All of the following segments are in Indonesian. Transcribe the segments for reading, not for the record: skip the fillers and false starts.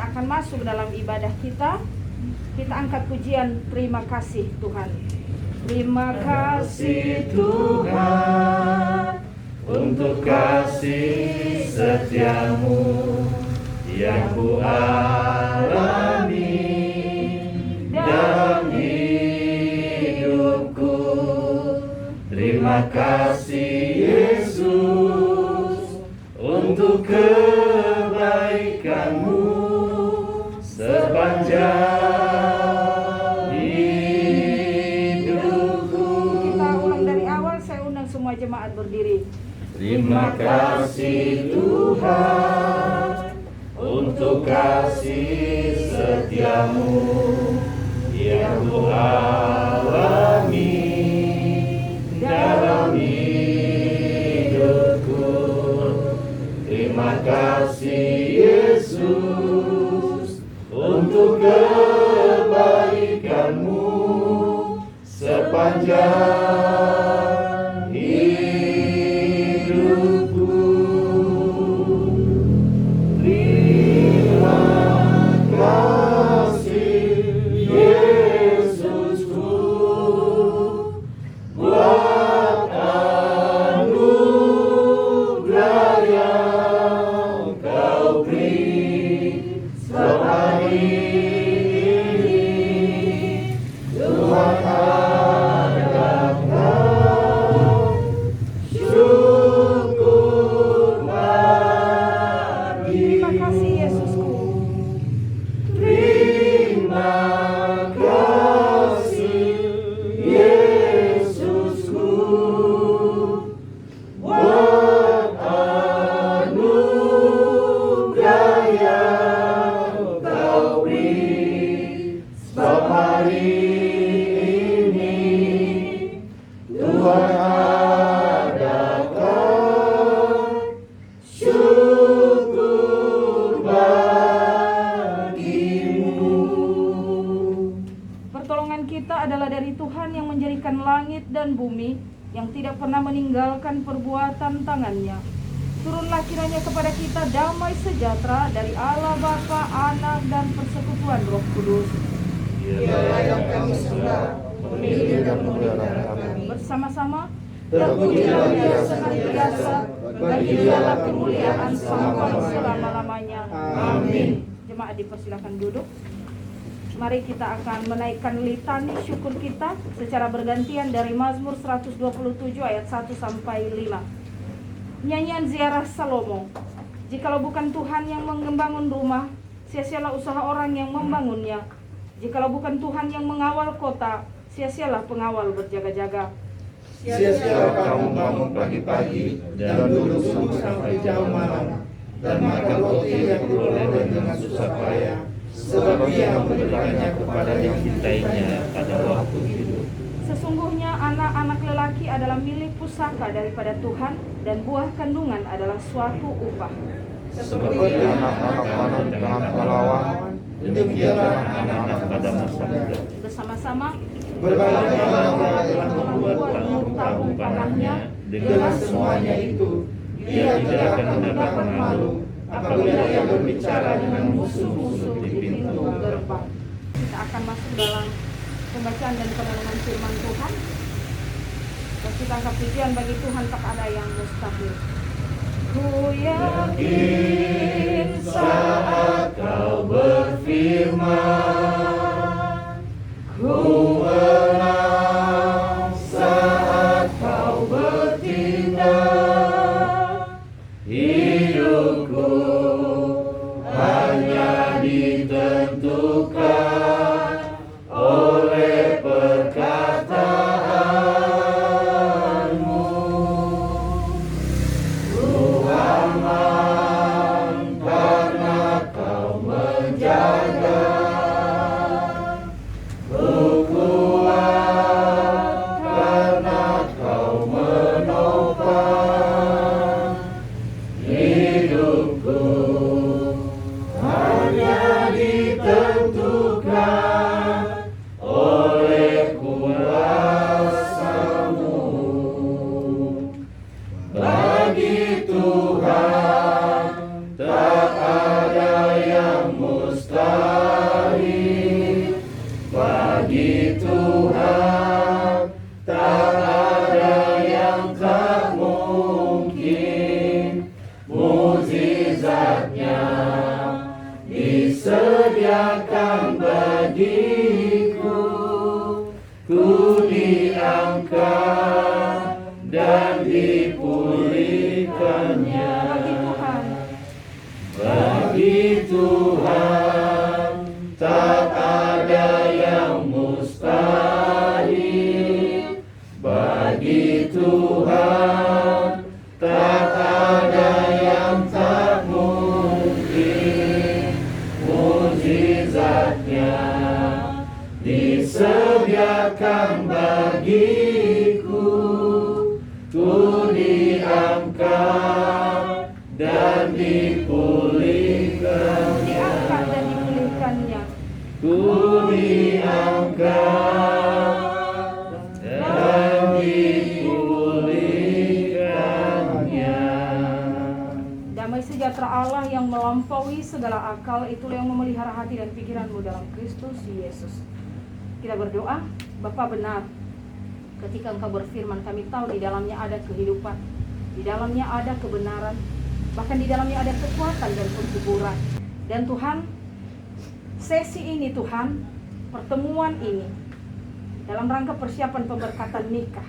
kita akan masuk dalam ibadah kita. Kita angkat pujian terima kasih Tuhan. Terima kasih Tuhan untuk kasih setiamu yang ku alami dalam hidupku. Terima kasih Yesus untuk kebaikanmu sepanjang hidupku. Kita ulang dari awal, saya undang semua jemaat berdiri. Terima kasih Tuhan untuk kasih setiamu yang ku alami dalam hidupku. Terima kasih Yesus untuk kebaikanmu sepanjang hidupku. Terima kasih Yesusku buat anugerah yang Kau beri. Sebab hari ini Tuhan adakan syukur bagi. Terima kasih Yesusku. Terima kasih Yesusku buat anugerah yang Kau beri. Sebab hari ini Tuhan adakan syukur bagimu. Pertolongan kita adalah dari Tuhan yang menjadikan langit dan bumi, yang tidak pernah meninggalkan perbuatan tangannya. Turunlah kiranya kepada kita damai sejahtera dari Allah Bapa, Anak, dan persekutuan Roh Kudus. Dialah yang kami sembah, pemimpin dan memelihara kami. Bersama-sama, Terpujilah Dia senantiasa, bagi Dialah kemuliaan selama-lamanya. Amin. Jemaat dipersilakan duduk. Mari kita akan menaikkan litani syukur kita secara bergantian dari Mazmur 127 ayat 1 sampai 5. Nyanyian ziarah Salomo. Jikalau bukan Tuhan yang membangun rumah, sia-sialah usaha orang yang membangunnya. Jikalau bukan Tuhan yang mengawal kota, sia-sialah pengawal berjaga-jaga. Sia-sia kamu bangun pagi-pagi dan duduk sampai jam malam, dan makan roti yang diperoleh dengan susah payah, sebab Dia memberikannya kepada yang dicintainya pada waktu hidup. Sesungguhnya anak-anak lelaki adalah milik pusaka daripada Tuhan, dan buah kandungan adalah suatu upah. Seperti anak-anak panah di tangan pahlawan, demikianlah anak-anak pada masa muda. Bersama-sama, Berbangga-bangga telah membuat panggung panahnya, dengan semuanya itu Dia tidak akan mendapat malu apabila Ia berbicara dengan musuh-musuh di pintu gerbang. Kita akan masuk dalam pembacaan dan perenungan firman Tuhan. Dan kita angkat pujian bagi Tuhan tak ada yang mustahil. Ku yakin Saat Kau berfirman, ku menang. Saat Kau bertindak, hidupku hanya ditentukan oleh perkataanmu. Ku aman karena Kau menjaga mustahil. Bagi Tuhan tak ada yang tak mungkin. Mukjizatnya disediakan bagiku. Ku diangkat dan dipulihkannya. Bagi Tuhan tak ada yang mustahil. Bagi Tuhan tak ada yang tak mungkin. Mukjizatnya disediakan bagiku. Ku diangkat dan dipulihkannya. Ku diangkat dan dipulihkannya. Damai sejahtera Allah yang melampaui segala akal, itulah yang memelihara hati dan pikiranmu dalam Kristus Yesus. Kita berdoa. Bapa benar, ketika Engkau berfirman, kami tahu di dalamnya ada kehidupan, di dalamnya ada kebenaran, bahkan di dalamnya ada kekuatan dan penghiburan. Dan Tuhan, sesi ini Tuhan, pertemuan ini dalam rangka persiapan pemberkatan nikah,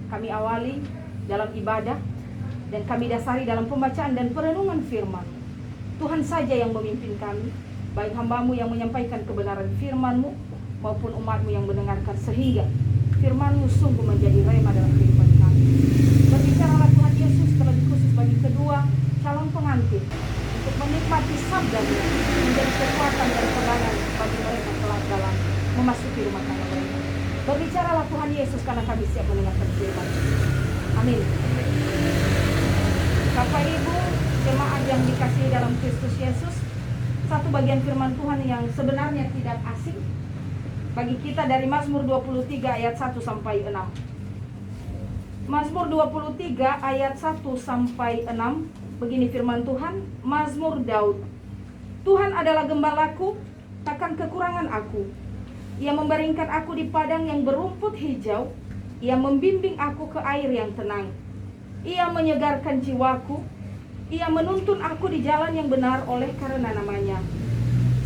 kami awali dalam ibadah dan kami dasari dalam pembacaan dan perenungan firman. Tuhan saja yang memimpin kami, baik hamba-Mu yang menyampaikan kebenaran firman-Mu maupun umat-Mu yang mendengarkan, sehingga firman-Mu sungguh menjadi rema dalam kehidupan kami. Berbicaralah Tuhan Yesus terlebih khusus bagi kedua calon pengantin untuk menikmati sabda-Mu menjadi kekuatan dan pegangan bagi mereka kelak dalam memasuki rumah tangga mereka. Berbicaralah Tuhan Yesus karena kami siap mendengarkan firman. Amin. Bapak Ibu jemaat yang dikasihi dalam Kristus Yesus, satu bagian firman Tuhan yang sebenarnya tidak asing bagi kita dari Mazmur 23 ayat 1 sampai 6. Mazmur 23 ayat 1 sampai 6, begini firman Tuhan. Mazmur Daud. Tuhan adalah gembalaku, takkan kekurangan aku. Ia membaringkan aku di padang yang berumput hijau. Ia membimbing aku ke air yang tenang. Ia menyegarkan jiwaku. Ia menuntun aku di jalan yang benar oleh karena namanya.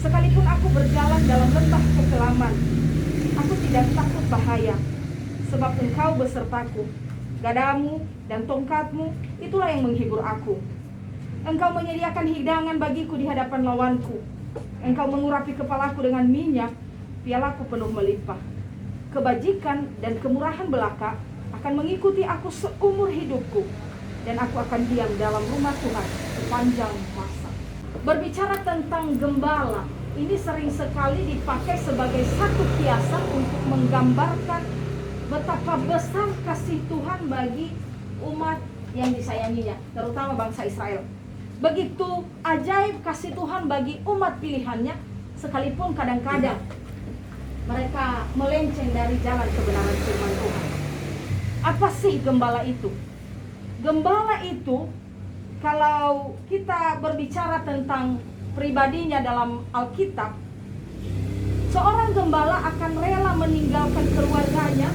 Sekalipun aku berjalan dalam lembah kekelaman, aku tidak takut bahaya, sebab Engkau besertaku. Gadamu dan tongkatmu, itulah yang menghibur aku. Engkau menyediakan hidangan bagiku di hadapan lawanku. Engkau mengurapi kepalaku dengan minyak, pialaku penuh melimpah. Kebajikan dan kemurahan belaka akan mengikuti aku seumur hidupku, dan aku akan diam dalam rumah Tuhan sepanjang masa. Berbicara tentang gembala, ini sering sekali dipakai sebagai satu kiasan untuk menggambarkan betapa besar kasih Tuhan bagi umat yang disayanginya, terutama bangsa Israel. Begitu ajaib kasih Tuhan bagi umat pilihannya, sekalipun kadang-kadang mereka melenceng dari jalan kebenaran firman Tuhan. Apa sih gembala itu? Gembala itu, kalau kita berbicara tentang pribadinya dalam Alkitab, seorang gembala akan rela meninggalkan keluarganya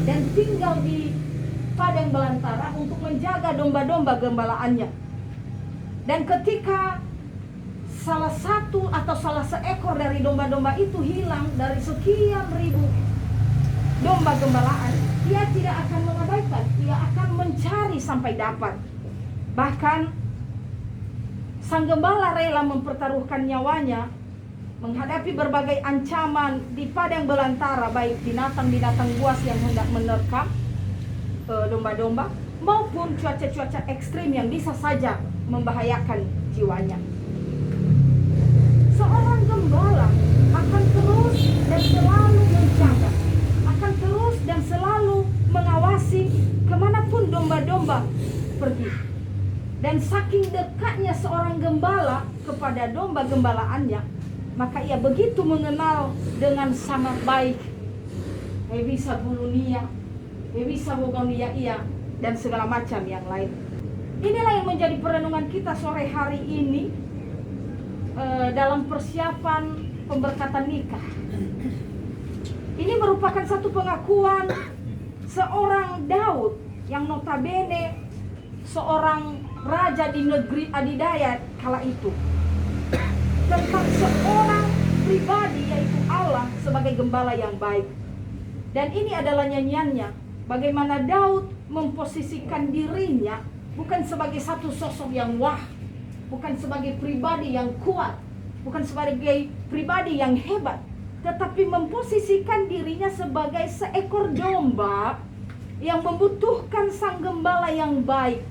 dan tinggal di padang belantara untuk menjaga domba-domba gembalaannya. Dan ketika salah satu atau salah seekor dari domba-domba itu hilang dari sekian ribu domba gembalaan, dia tidak akan mengabaikan, dia akan mencari sampai dapat. Bahkan sang gembala rela mempertaruhkan nyawanya menghadapi berbagai ancaman di padang belantara, baik binatang-binatang buas yang hendak menerkam domba-domba maupun cuaca-cuaca ekstrim yang bisa saja membahayakan jiwanya. Seorang gembala akan terus dan selalu menjaga, akan terus dan selalu mengawasi kemanapun domba-domba pergi. Dan saking dekatnya seorang gembala kepada domba gembalaannya, maka ia begitu mengenal dengan sangat baik Hewisa Bulunia, Hewisa Bogonia ia, dan segala macam yang lain. Inilah yang menjadi perenungan kita sore hari ini. dalam persiapan pemberkatan nikah. Ini merupakan satu pengakuan seorang Daud yang notabene seorang raja di negeri adidaya kala itu, tentang seorang pribadi yaitu Allah sebagai gembala yang baik. Dan ini adalah nyanyiannya, bagaimana Daud memposisikan dirinya bukan sebagai satu sosok yang wah, bukan sebagai pribadi yang kuat, bukan sebagai pribadi yang hebat, tetapi memposisikan dirinya sebagai seekor domba yang membutuhkan sang gembala yang baik.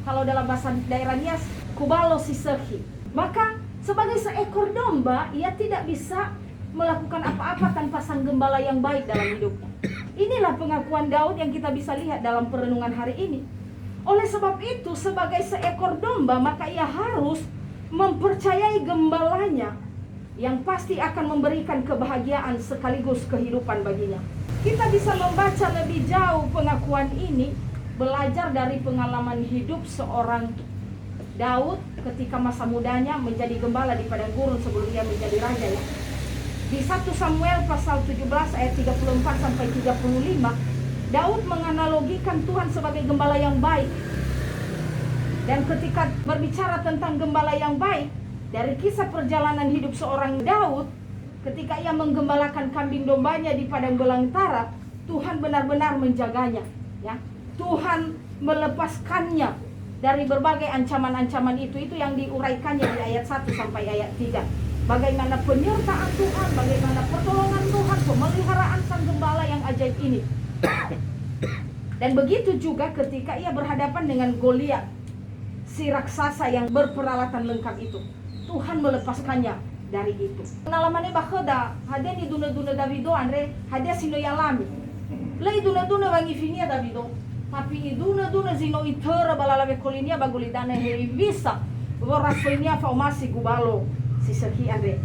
Kalau dalam bahasa daerahnya kubalo sisehi. Maka sebagai seekor domba, ia tidak bisa melakukan apa-apa tanpa sang gembala yang baik dalam hidupnya. Inilah pengakuan Daud yang kita bisa lihat dalam perenungan hari ini. Oleh sebab itu, sebagai seekor domba, maka ia harus mempercayai gembalanya yang pasti akan memberikan kebahagiaan sekaligus kehidupan baginya. Kita bisa membaca lebih jauh pengakuan ini, belajar dari pengalaman hidup seorang Daud ketika masa mudanya menjadi gembala di padang gurun sebelum dia menjadi raja, ya. Di 1 Samuel pasal 17 ayat 34 sampai 35, Daud menganalogikan Tuhan sebagai gembala yang baik. Dan ketika berbicara tentang gembala yang baik, dari kisah perjalanan hidup seorang Daud, ketika ia menggembalakan kambing dombanya di padang belantara, Tuhan benar-benar menjaganya, ya. Tuhan melepaskannya dari berbagai ancaman-ancaman itu yang diuraikannya di ayat 1 sampai ayat 3. Bagaimana penyertaan Tuhan, bagaimana pertolongan Tuhan, pemeliharaan sang gembala yang ajaib ini. Dan begitu juga ketika ia berhadapan dengan Goliat, si raksasa yang berperalatan lengkap itu. Tuhan melepaskannya dari itu. Pengalamannya bahada hade ni duna-duna Davido andre hade sino yalami. Lai duna-duna bangi finia Davido. Tapi iduna-duna zino itera balalabe kolinia bagulidane heivisa. Vorasoinia faumasi gubalo si seki andre.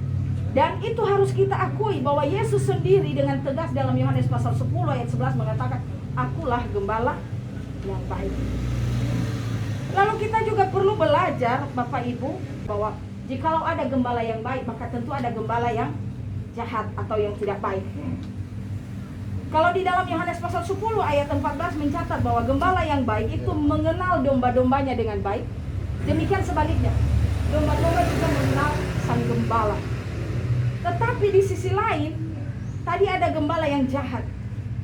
Dan itu harus kita akui bahwa Yesus sendiri dengan tegas dalam Yohanes pasal 10 ayat 11 mengatakan, akulah gembala yang baik. Lalu kita juga perlu belajar, Bapak Ibu, bahwa jikalau ada gembala yang baik, maka tentu ada gembala yang jahat atau yang tidak baik. Kalau di dalam Yohanes pasal 10 ayat 14 mencatat bahwa gembala yang baik itu mengenal domba-dombanya dengan baik. Demikian sebaliknya, domba-domba juga mengenal sang gembala. Tetapi di sisi lain, tadi ada gembala yang jahat,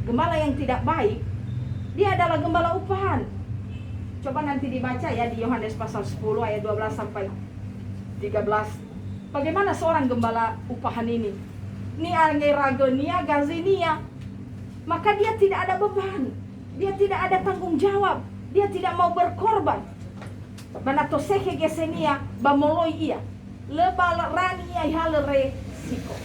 gembala yang tidak baik. Dia adalah gembala upahan. Coba nanti dibaca ya di Yohanes pasal 10 ayat 12 sampai 13. Bagaimana seorang gembala upahan ini? Niangeragonia gazinia. Maka dia tidak ada beban, dia tidak ada tanggung jawab, dia tidak mau berkorban. Banatosehe gesenia bamoloi ia. Lebalarania ihalere siko.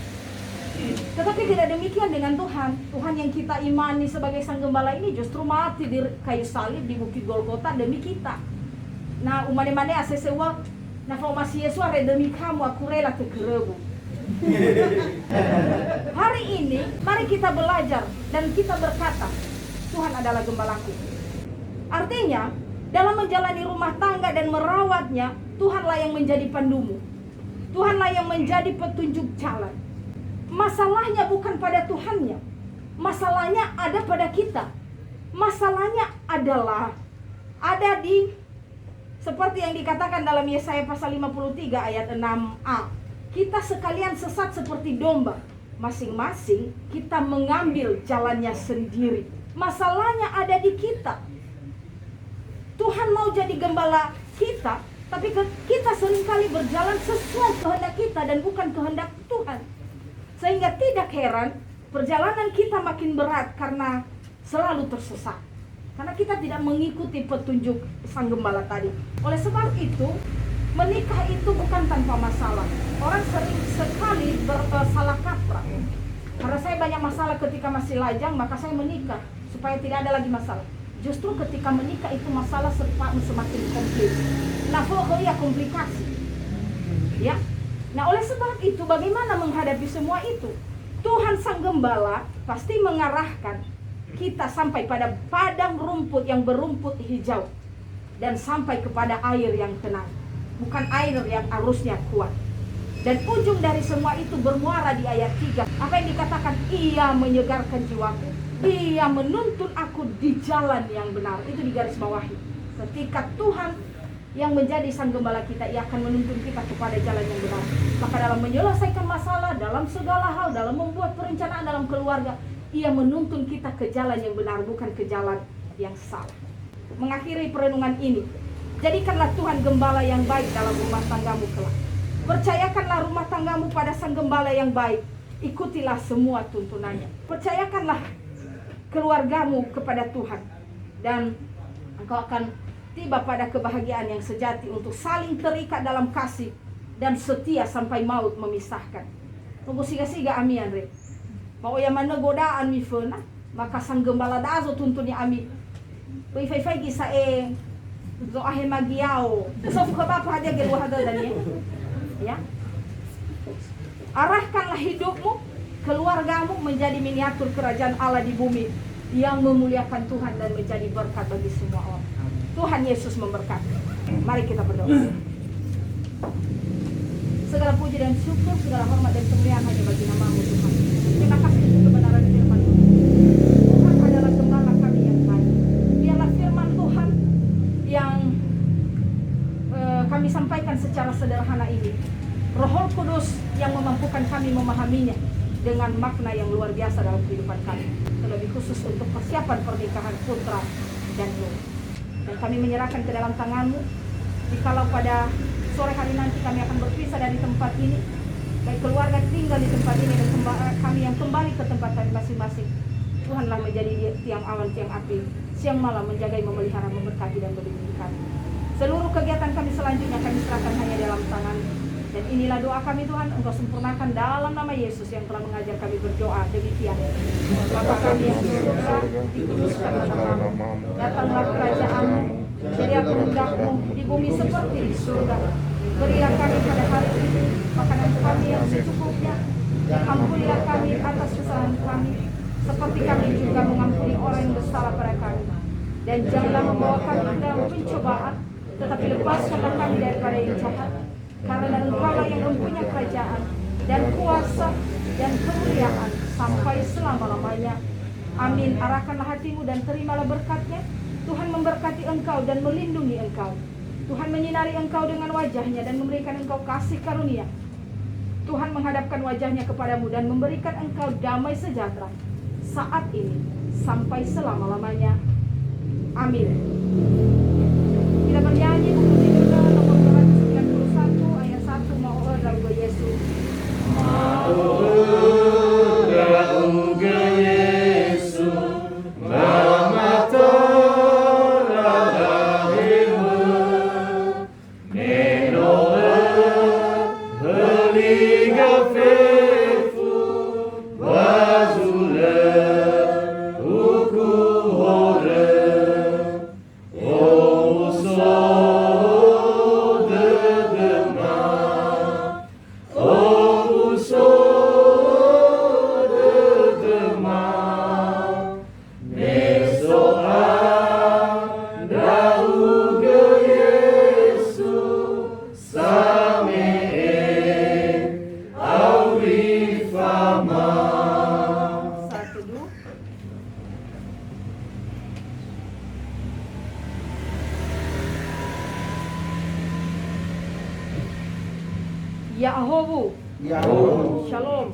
Tetapi tidak demikian dengan Tuhan. Tuhan yang kita imani sebagai sang gembala ini justru mati di kayu salib di Bukit Golgota demi kita. Nah, umane-mane asesewa na formasi Yesus are demi kamu aku rela tegerebu. Hari ini mari kita belajar dan kita berkata, Tuhan adalah gembalaku. Artinya, dalam menjalani rumah tangga dan merawatnya, Tuhanlah yang menjadi pandumu. Tuhanlah yang menjadi petunjuk jalan. Masalahnya bukan pada Tuhannya. Masalahnya ada pada kita. Masalahnya adalah ada di seperti yang dikatakan dalam Yesaya pasal 53 ayat 6a. Kita sekalian sesat seperti domba. Masing-masing kita mengambil jalannya sendiri. Masalahnya ada di kita. Tuhan mau jadi gembala kita, tapi kita seringkali berjalan sesuai kehendak kita dan bukan kehendak Tuhan. Sehingga tidak heran perjalanan kita makin berat karena selalu tersesat. Karena kita tidak mengikuti petunjuk sang gembala tadi. Oleh sebab itu, menikah itu bukan tanpa masalah. Orang sering sekali bersalah kaprah. Karena saya banyak masalah ketika masih lajang, maka saya menikah supaya tidak ada lagi masalah. Justru ketika menikah itu masalah semakin komplit. Nah, pokoknya komplikasi. Ya. Nah, oleh sebab itu bagaimana menghadapi semua itu? Tuhan sang gembala pasti mengarahkan kita sampai pada padang rumput yang berumput hijau dan sampai kepada air yang tenang. Bukan air yang arusnya kuat. Dan ujung dari semua itu bermuara di ayat 3. Apa yang dikatakan? Ia menyegarkan jiwaku, Ia menuntun aku di jalan yang benar. Itu di garis bawahi. Ketika Tuhan yang menjadi sang gembala kita, Ia akan menuntun kita kepada jalan yang benar. Maka dalam menyelesaikan masalah, dalam segala hal, dalam membuat perencanaan dalam keluarga, Ia menuntun kita ke jalan yang benar, bukan ke jalan yang salah. Mengakhiri perenungan ini, jadikanlah Tuhan gembala yang baik dalam rumah tanggamu kelak. Percayakanlah rumah tanggamu pada sang gembala yang baik. Ikutilah semua tuntunannya. Percayakanlah keluargamu kepada Tuhan, dan engkau akan tiba pada kebahagiaan yang sejati untuk saling terikat dalam kasih dan setia sampai maut memisahkan. Tunggu siga-siga ami Andre. Mau yang mana godaan mi fena, maka sang gembala dazo tuntunnya ami. Fai gisa zo ahe magiao. So fuka bapa aja gelu hada dan ya. Arahkanlah hidupmu, keluargamu menjadi miniatur kerajaan Allah di bumi yang memuliakan Tuhan dan menjadi berkat bagi semua orang. Tuhan Yesus memberkati. Mari kita berdoa. Segala puji dan syukur, segala hormat dan kemuliaan hanya bagi nama-Mu Tuhan. Terima kasih untuk kebenaran firman Tuhan. Tuhan adalah gembala kami yang baik. Biarlah firman Tuhan yang kami sampaikan secara sederhana ini, Roh Kudus yang memampukan kami memahaminya dengan makna yang luar biasa dalam kehidupan kami, terlebih khusus untuk persiapan pernikahan putra dan putri. Dan kami menyerahkan ke dalam tangan-Mu. Jikalau pada sore hari nanti kami akan berpisah dari tempat ini, baik keluarga tinggal di tempat ini dan kami yang kembali ke tempat kami masing-masing, Tuhanlah menjadi tiang awan, tiang api, siang malam menjaga, memelihara, memberkati dan melindungi kami. Seluruh kegiatan kami selanjutnya kami serahkan hanya dalam tangan-Mu. Dan inilah doa kami Tuhan, Engkau sempurnakan dalam nama Yesus yang telah mengajar kami berdoa demikian. Bapa kami yang di surga, dikuduskanlah nama-Mu, datanglah kerajaan-Mu, jadilah kehendak-Mu di bumi seperti di surga. Berilah kami pada hari ini makanan kami yang secukupnya, dan ampunilah kami atas kesalahan kami, seperti kami juga mengampuni orang yang bersalah pada kami. Dan janganlah membawa kami ke dalam pencobaan, tetapi lepaskanlah kami daripada yang jahat. Karena Engkau yang mempunyai kerajaan dan kuasa dan kemuliaan sampai selama-lamanya. Amin. Arahkanlah hatimu dan terimalah berkat-Nya. Tuhan memberkati engkau dan melindungi engkau. Tuhan menyinari engkau dengan wajah-Nya dan memberikan engkau kasih karunia. Tuhan menghadapkan wajah-Nya kepadamu dan memberikan engkau damai sejahtera saat ini sampai selama-lamanya. Amin. Kita bernyanyi memuji Tuhan nomor 291 ayat 1, mau lagu Yesus. Yahowu, Shalom.